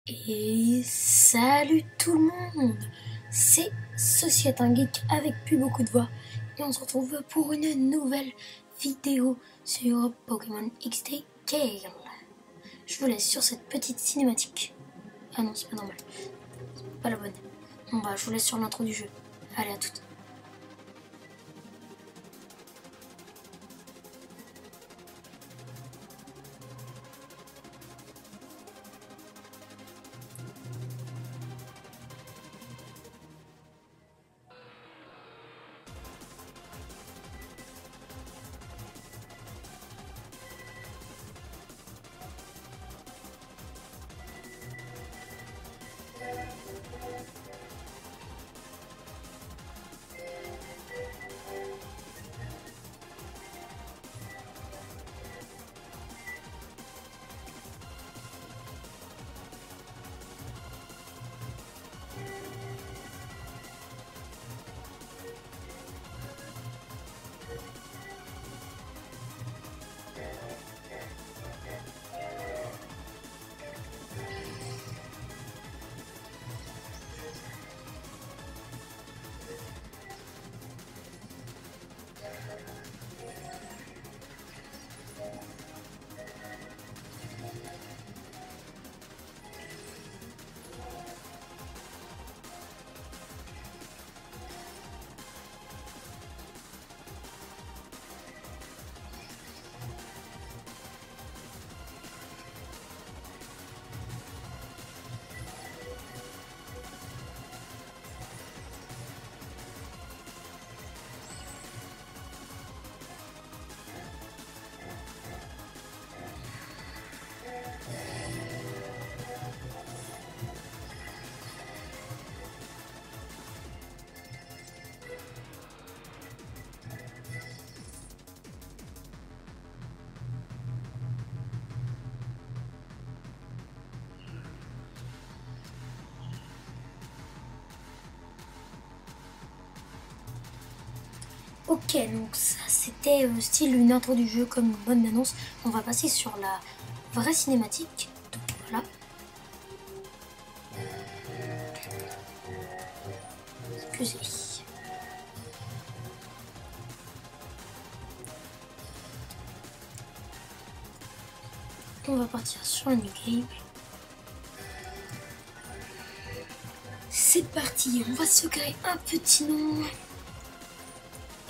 Et salut tout le monde, c'est Ceci est un geek avec plus beaucoup de voix et on se retrouve pour une nouvelle vidéo sur Pokémon XD Gale. Je vous laisse sur cette petite cinématique. Ah non, c'est pas normal, c'est pas la bonne. Bon bah je vous laisse sur l'intro du jeu. Allez, à toutes. Ok, donc ça c'était style une intro du jeu comme une bonne annonce. On va passer sur la vraie cinématique. Donc voilà. Excusez. On va partir sur la new game. C'est parti, on va se créer un petit nom.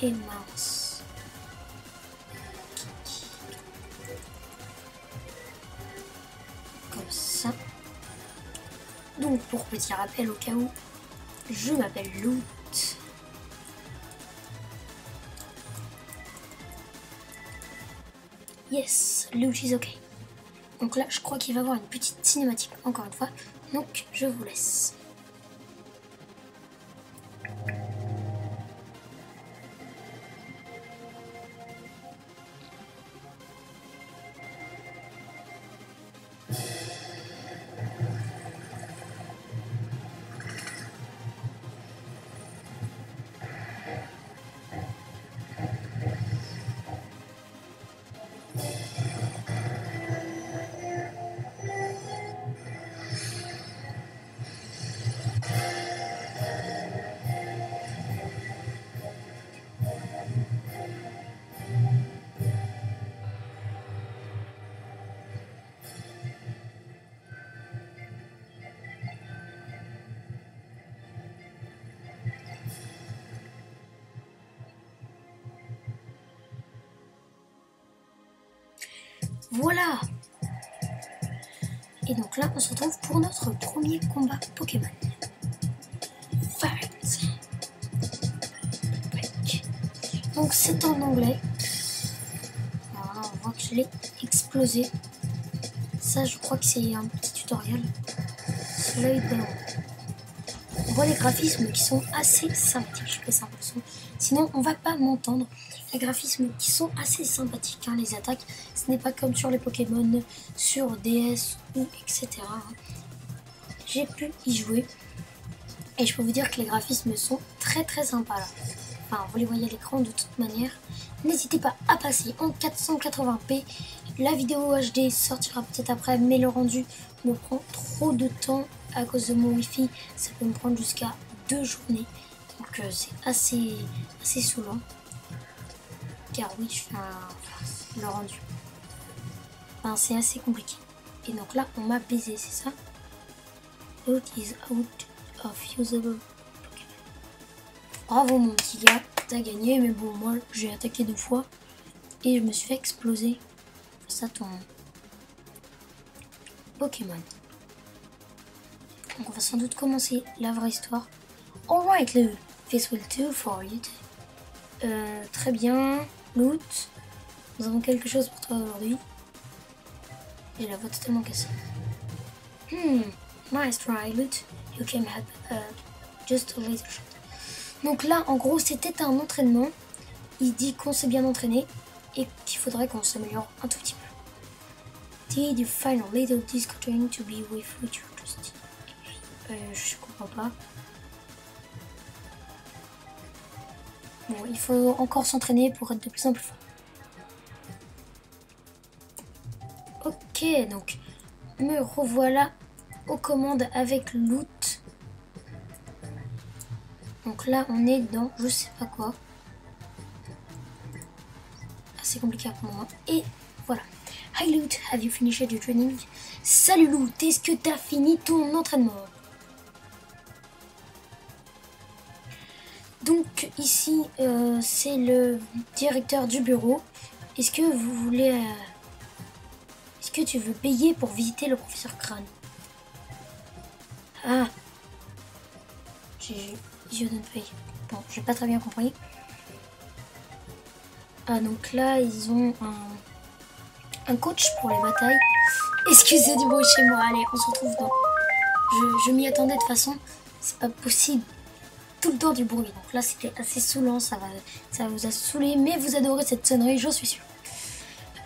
Et mince. Comme ça. Donc pour petit rappel au cas où, je m'appelle Loot. Yes, Loot is ok. Donc là je crois qu'il va y avoir une petite cinématique encore une fois. Donc je vous laisse. Voilà. Et donc là, on se retrouve pour notre premier combat Pokémon. Fight. Donc c'est en anglais. Alors là, on voit que je l'ai explosé. Ça, je crois que c'est un petit tutoriel. Celui de... On voit les graphismes qui sont assez sympathiques. Je fais ça en son. Sinon, on va pas m'entendre. Les graphismes qui sont assez sympathiques, hein, les attaques, ce n'est pas comme sur les Pokémon, sur DS ou etc. J'ai pu y jouer et je peux vous dire que les graphismes sont très sympas là. Enfin, vous les voyez à l'écran de toute manière. N'hésitez pas à passer en 480p La vidéo HD sortira peut-être après, mais le rendu me prend trop de temps à cause de mon wifi. Ça peut me prendre jusqu'à 2 journées. Donc c'est assez saoulant. Car oui, je fais le rendu. Enfin, c'est assez compliqué. Et donc là, on m'a baisé, c'est ça? Loot is out of usable. Bravo mon petit gars, t'as gagné. Mais bon, moi, j'ai attaqué 2 fois. Et je me suis fait exploser. Ça tombe. Pokémon. Donc on va sans doute commencer la vraie histoire. Alright, Lou. This will do for you. Très bien. Loot. Nous avons quelque chose pour toi aujourd'hui. J'ai la voix totalement cassée. Nice try, Loot. You can have just a little shot. Donc là, en gros, c'était un entraînement. Il dit qu'on s'est bien entraîné et qu'il faudrait qu'on s'améliore un tout petit peu. Did you find a little discontent to be with you just? Je comprends pas. Bon, il faut encore s'entraîner pour être de plus en plus fort. Ok, donc me revoilà aux commandes avec Loot. Donc là, on est dans je sais pas quoi. Assez compliqué pour moi. Et voilà. Hi Loot, have you finished your training? Salut Loot, est-ce que t'as fini ton entraînement? Donc ici, c'est le directeur du bureau. Est-ce que vous voulez... Est-ce que tu veux payer pour visiter le professeur Crâne? Ah, je donne paye. Bon, j'ai pas très bien compris. Ah, donc là, ils ont un coach pour les batailles. Excusez du bruit chez moi. Allez, on se retrouve dans... Je m'y attendais de toute façon. C'est pas possible. Tout le temps du bruit. Donc là, c'était assez saoulant. Ça vous a saoulé. Mais vous adorez cette sonnerie, j'en suis sûre.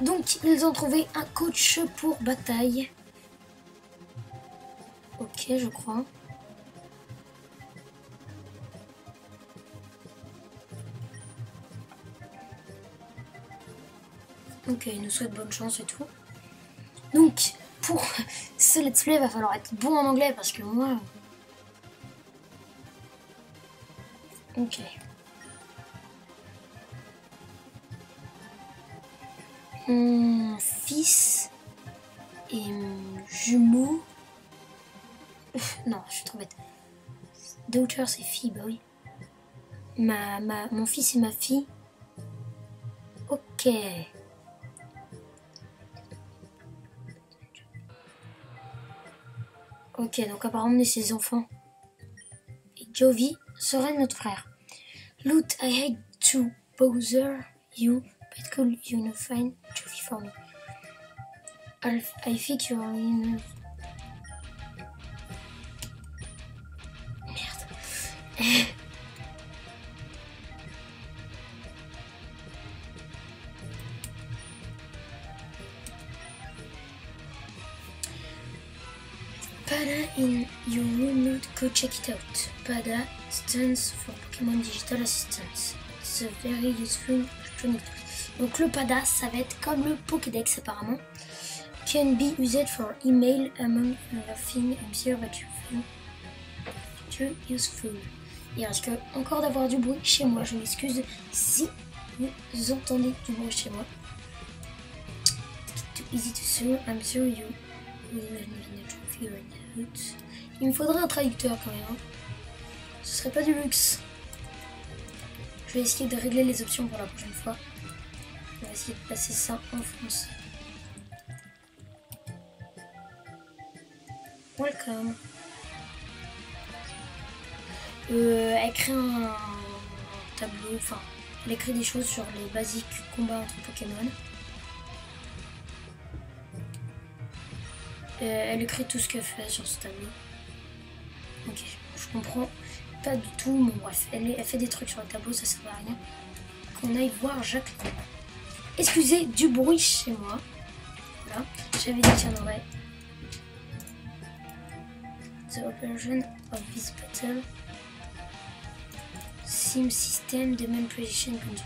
Donc, ils ont trouvé un coach pour bataille. Ok, je crois. Ok, il nous souhaite bonne chance et tout. Donc, pour ce let's play, il va falloir être bon en anglais parce que moi... Ok. Mon fils et jumeau... Non, je suis trop bête. Daughter, c'est fille, bah oui. Mon fils et ma fille. Ok. Ok, donc apparemment on est ses enfants. Et Jovi serait notre frère. Loot, I hate to bother you, but could you not find Jovi for me? I think you're in... Merde. Pada in your room, go check it out. Pada stands for Pokémon Digital Assistance. It's a very useful electronic tool. Donc le Pada, ça va être comme le Pokédex apparemment. Can be used for email among other things. I'm sure that you find it useful. Il risque encore d'avoir du bruit chez moi. Je m'excuse si vous entendez du bruit chez moi. Too easy to sew. I'm sure you will figure it out. Il me faudrait un traducteur quand même. Hein. Ce serait pas du luxe. Je vais essayer de régler les options pour la prochaine fois. On va essayer de passer ça en français. Welcome. Elle crée un tableau, enfin, elle écrit des choses sur les basiques combats entre Pokémon. Elle écrit tout ce qu'elle fait sur ce tableau. Ok, je comprends pas du tout, mais bref, elle fait des trucs sur le tableau, ça sert à rien. Qu'on aille voir Jacqueline. Excusez du bruit chez moi. Voilà, j'avais dit qu'il y en aurait. The operation of this battle. Sim system de manipulation control.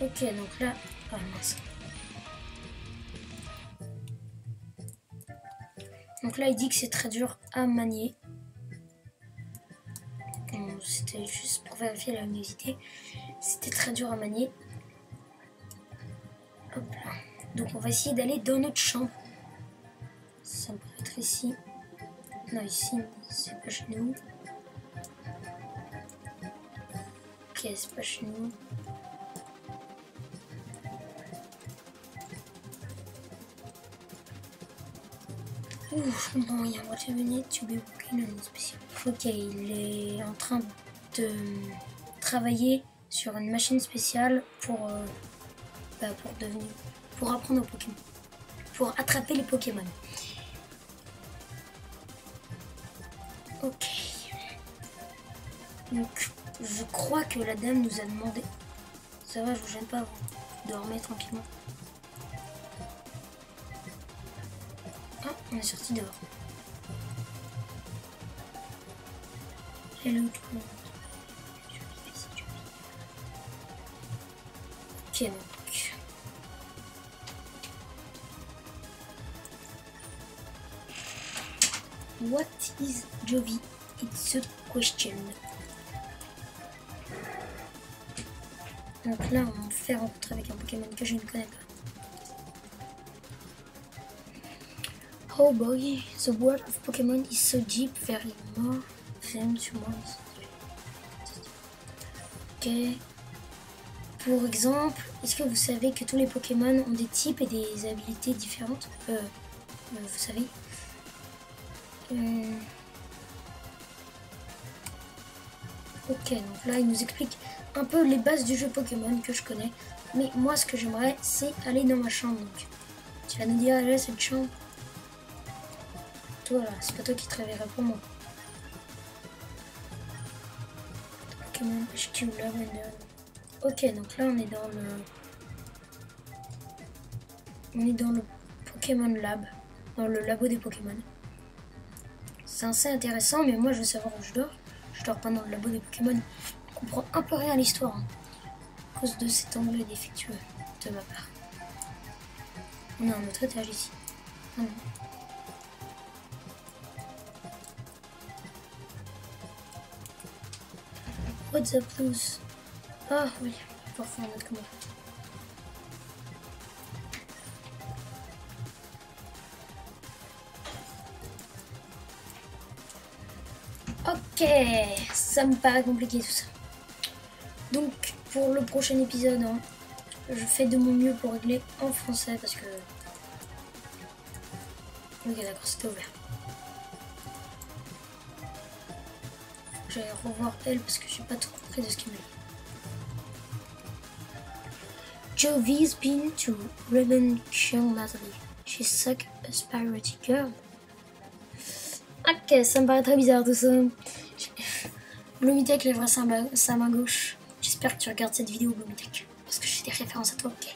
Ok, donc là, Ah mince. Donc là, il dit que c'est très dur à manier. C'était juste pour vérifier la luminosité. C'était très dur à manier. Hop là. Donc on va essayer d'aller dans notre chambre. Ça peut être ici. Non, ici, c'est pas chez nous. Ok, c'est pas chez nous. Ouf, non, il y a what a minute to be working on spécial. Ok, il est en train de travailler sur une machine spéciale pour apprendre aux Pokémon. Pour attraper les Pokémon. Ok. Donc, je crois que la dame nous a demandé. Ça va, je vous gêne pas, vous dormez tranquillement. Ah, on est sorti dehors. Hello tout le monde. Ok, donc. What is Jovi? It's a question. Donc là, on me fait rencontrer avec un Pokémon que je ne connais pas. Oh boy, the world of Pokémon is so deep, very more than to more. Ok. Pour exemple, est-ce que vous savez que tous les Pokémon ont des types et des habilités différentes? Vous savez. Ok, donc là, il nous explique un peu les bases du jeu Pokémon que je connais. Mais moi, ce que j'aimerais, c'est aller dans ma chambre. Donc, tu vas nous dire, allez, cette chambre. Toi, là, c'est pas toi qui te réveilleras pour moi. Pokémon HQ Lavender. Ok, donc là, on est dans le Pokémon Lab, dans le labo des Pokémon. C'est assez intéressant, mais moi, je veux savoir où je dors. Je dors pas dans le labo des Pokémon. Je comprends un peu rien à l'histoire, hein, à cause de cet angle défectueux de ma part. On a un autre étage ici. Ah non. What's up, Blues? Ah oui, parfois on a comment. Ok, ça me paraît compliqué tout ça. Donc pour le prochain épisode, hein, je fais de mon mieux pour régler en français parce que... Ok, d'accord, c'était ouvert. Je vais revoir elle parce que je suis pas trop compris de ce qu'il me dit. Jovi's been to Ravenclaw lately. She's such a spirited girl. Ok, ça me paraît très bizarre tout ça. Bloomytech lèvera sa main gauche. J'espère que tu regardes cette vidéo, Bloomytech, parce que je fais des références à toi, ok?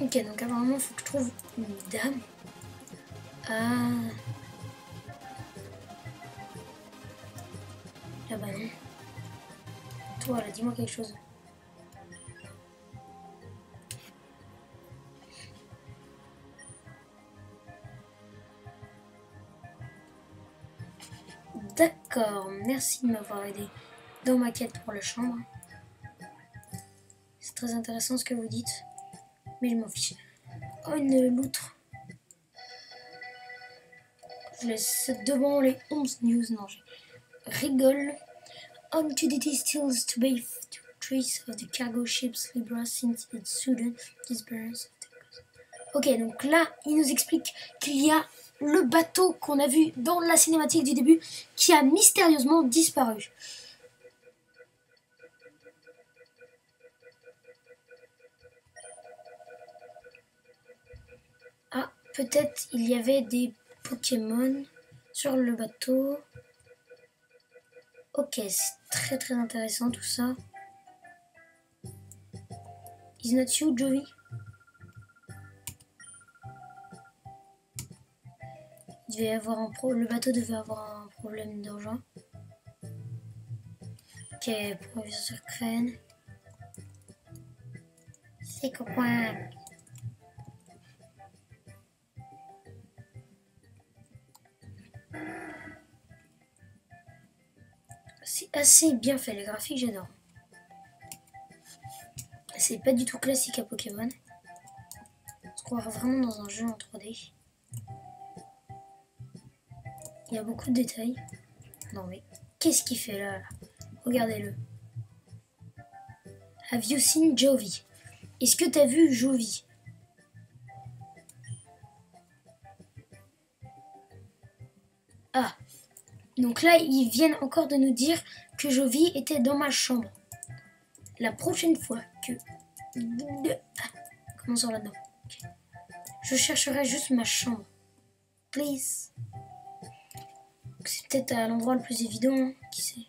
Ok, donc apparemment, il faut que je trouve une dame. Ah. Ah bah non. Toi, là, dis-moi quelque chose. D'accord, merci de m'avoir aidé dans ma quête pour la chambre. C'est très intéressant ce que vous dites, mais je m'en fiche. Oh, une loutre. Je laisse devant les 11 news. Non, je rigole. On to the distils to bathe the trace of the cargo ships Libra since its sudden disappearance. Ok, donc là, il nous explique qu'il y a le bateau qu'on a vu dans la cinématique du début qui a mystérieusement disparu. Ah, peut-être il y avait des Pokémon sur le bateau. Ok, c'est très très intéressant tout ça. Is not you, Joey? Il devait avoir le bateau devait avoir un problème d'argent. Ok, professeur Crane. C'est copain. C'est assez bien fait, les graphiques, j'adore. C'est pas du tout classique à Pokémon. On se croirait vraiment dans un jeu en 3D. Il y a beaucoup de détails. Non mais, qu'est-ce qu'il fait là? Regardez-le. Have you seen Jovi? Est-ce que t'as vu Jovi? Ah. Donc là, ils viennent encore de nous dire que Jovi était dans ma chambre. La prochaine fois que... Commençons là-dedans. Okay. Je chercherai juste ma chambre. Please. C'est peut-être à l'endroit le plus évident, hein. Qui sait?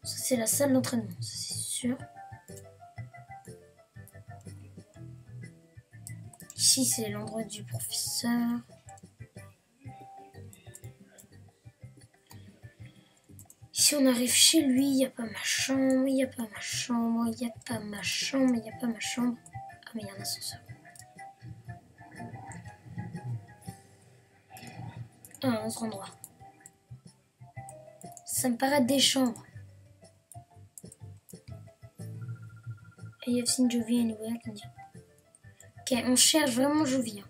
Ça, c'est la salle d'entraînement, ça c'est sûr. Ici, c'est l'endroit du professeur. Si on arrive chez lui, il n'y a pas ma chambre, il n'y a pas ma chambre, il n'y a pas ma chambre, il n'y a pas ma chambre. Ah, mais il y a un ascenseur. Ah, un autre endroit. Ça me paraît des chambres. I have seen Jovi anywhere. Ok, on cherche vraiment Jovi.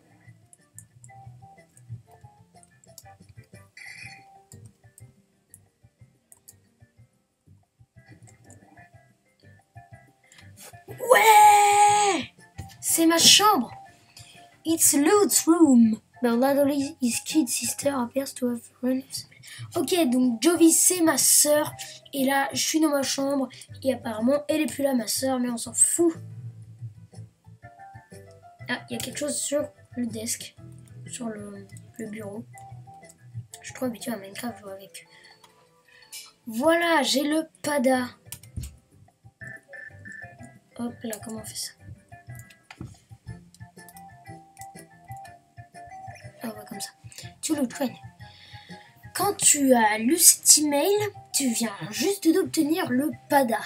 Ouais! C'est ma chambre! It's Lude's room. But latterly, his kid sister appears to have run. Ok, donc Jovi, c'est ma sœur. Et là, je suis dans ma chambre. Et apparemment, elle est plus là, ma sœur, mais on s'en fout. Ah, il y a quelque chose sur le desk. Sur le bureau. Je suis trop habituée à Minecraft, jouer avec. Voilà, j'ai le pada. Hop là, comment on fait ça? Ah ouais, comme ça. Tu le traînes. Quand tu as lu cet email, tu viens juste d'obtenir le pada.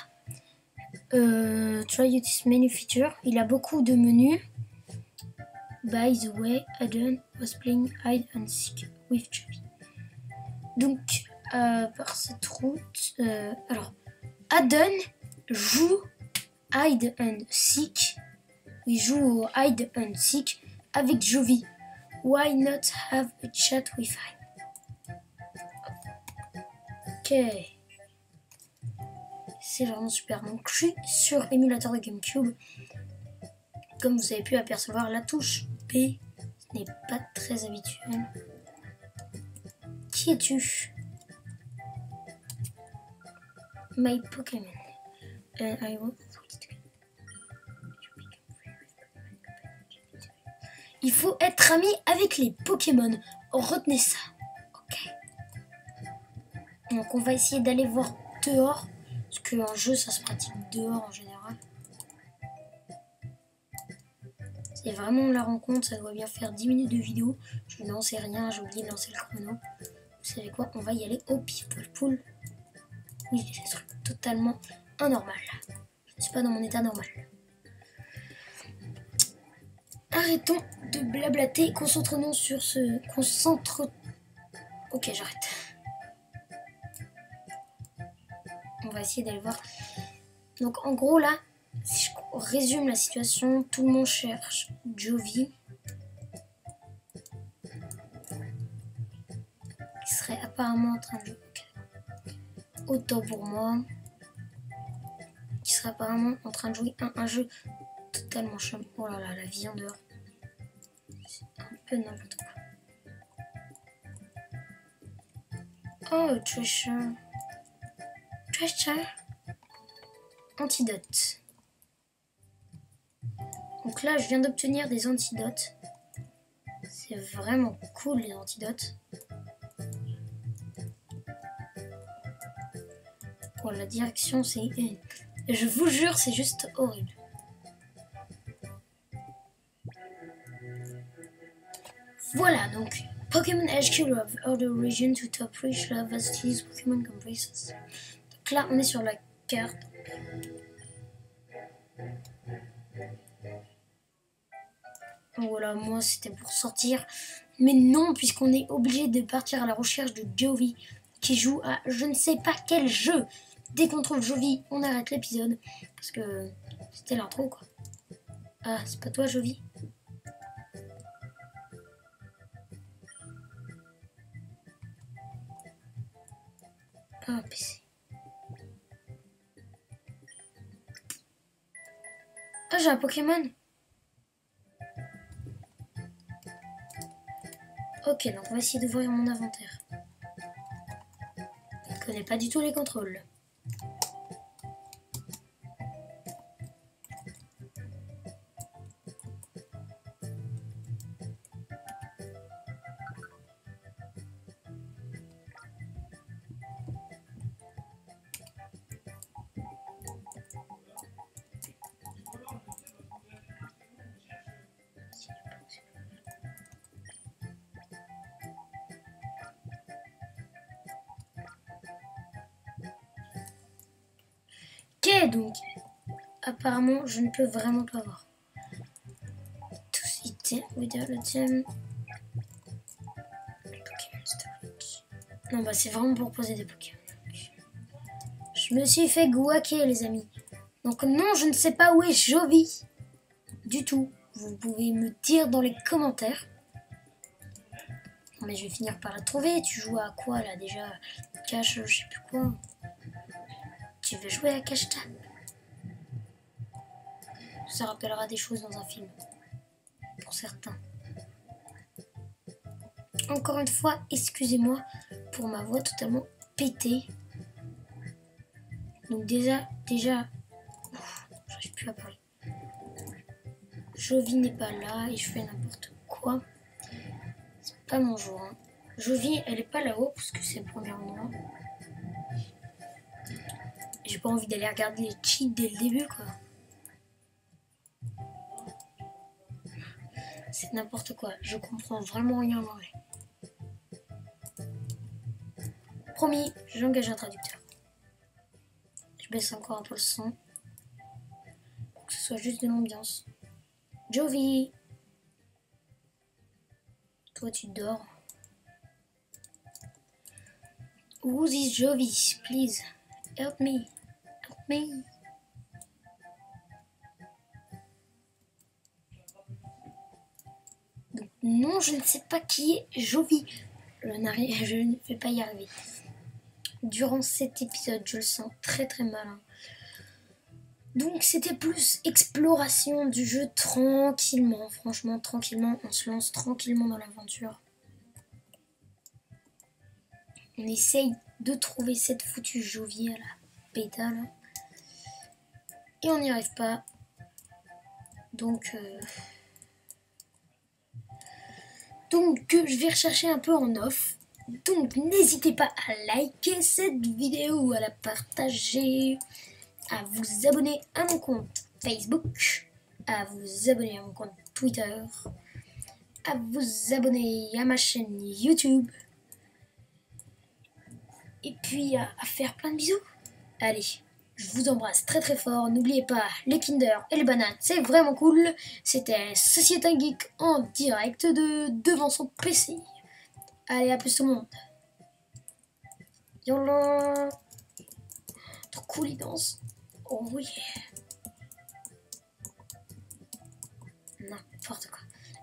Try this menu feature. Il a beaucoup de menus. By the way, Addon was playing hide and seek with Jovi. Donc, par cette route... alors, Addon joue hide and seek. Il joue au hide and seek avec Jovi. Why not have a chat with him? Ok. C'est vraiment super. Donc, je suis sur émulateur de GameCube. Comme vous avez pu apercevoir, la touche B n'est pas très habituelle. Qui es-tu? My Pokémon. Il faut être ami avec les Pokémon. Retenez ça. Ok. Donc on va essayer d'aller voir dehors. Parce qu'en jeu, ça se pratique dehors en général. C'est vraiment la rencontre. Ça doit bien faire 10 minutes de vidéo. Je n'en sais rien. J'ai oublié de lancer le chrono. Vous savez quoi? On va y aller au People Pool. Oui, c'est un truc totalement anormal. Je ne suis pas dans mon état normal. Arrêtons de blablater. Concentrons-nous sur ce... Ok, j'arrête. On va essayer d'aller voir. Donc en gros là, si je résume la situation, tout le monde cherche Jovi. Qui serait apparemment en train de jouer. Autant pour moi. Qui serait apparemment en train de jouer un jeu totalement chum. Oh là là, la vie en dehors. C'est un peu n'importe quoi. Oh, treasure. Treasure. Antidote. Donc là, je viens d'obtenir des antidotes. C'est vraiment cool, les antidotes. Bon, la direction, c'est... Je vous jure, c'est juste horrible. Voilà, donc Pokémon HQ of Other Region to Top Reach Love as these Pokémon Compresses. Donc là, on est sur la carte. Voilà, moi c'était pour sortir. Mais non, puisqu'on est obligé de partir à la recherche de Jovi, qui joue à je ne sais pas quel jeu. Dès qu'on trouve Jovi, on arrête l'épisode. Parce que c'était l'intro, quoi. Ah, c'est pas toi, Jovi? Ah, PC. Ah, j'ai un Pokémon. Ok, donc on va essayer d'ouvrir mon inventaire. Je ne connais pas du tout les contrôles. Ok, donc apparemment je ne peux vraiment pas voir. Tous items, without item. Pokémon storage. Non, bah c'est vraiment pour poser des Pokémon. Je me suis fait guaquer, les amis. Donc non, je ne sais pas où est Jovi. Du tout. Vous pouvez me dire dans les commentaires. Non, mais je vais finir par la trouver. Tu joues à quoi là déjà? Cache, je sais plus quoi. Tu veux jouer à cache-tape? Ça rappellera des choses dans un film. Pour certains. Encore une fois, excusez-moi pour ma voix totalement pétée. Donc déjà, j'arrive plus à parler. Jovi n'est pas là et je fais n'importe quoi. C'est pas mon jour. Hein. Jovi, elle est pas là-haut parce que c'est le premier endroit. J'ai pas envie d'aller regarder les cheats dès le début, quoi. C'est n'importe quoi. Je comprends vraiment rien en anglais. Promis, j'engage un traducteur. Je baisse encore un peu le son. Pour que ce soit juste de l'ambiance. Jovi! Toi, tu dors. Who is Jovi? Please, help me. Help me. Donc, non, je ne sais pas qui est Jovi. Je ne vais pas y arriver. Durant cet épisode, je le sens très très malin. Donc c'était plus exploration du jeu tranquillement, franchement tranquillement, on se lance tranquillement dans l'aventure. On essaye de trouver cette foutue Jovi à la pétale. Et on n'y arrive pas. Donc je vais rechercher un peu en off. Donc n'hésitez pas à liker cette vidéo, à la partager, à vous abonner à mon compte Facebook, à vous abonner à mon compte Twitter, à vous abonner à ma chaîne YouTube, et puis à faire plein de bisous. Allez, je vous embrasse très très fort. N'oubliez pas, les Kinder et les bananes, c'est vraiment cool. C'était Société Geek en direct devant son PC. Allez, à plus tout le monde. Yola. Trop cool, il danse. Oh oui. N'importe quoi.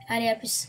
Allez, à plus.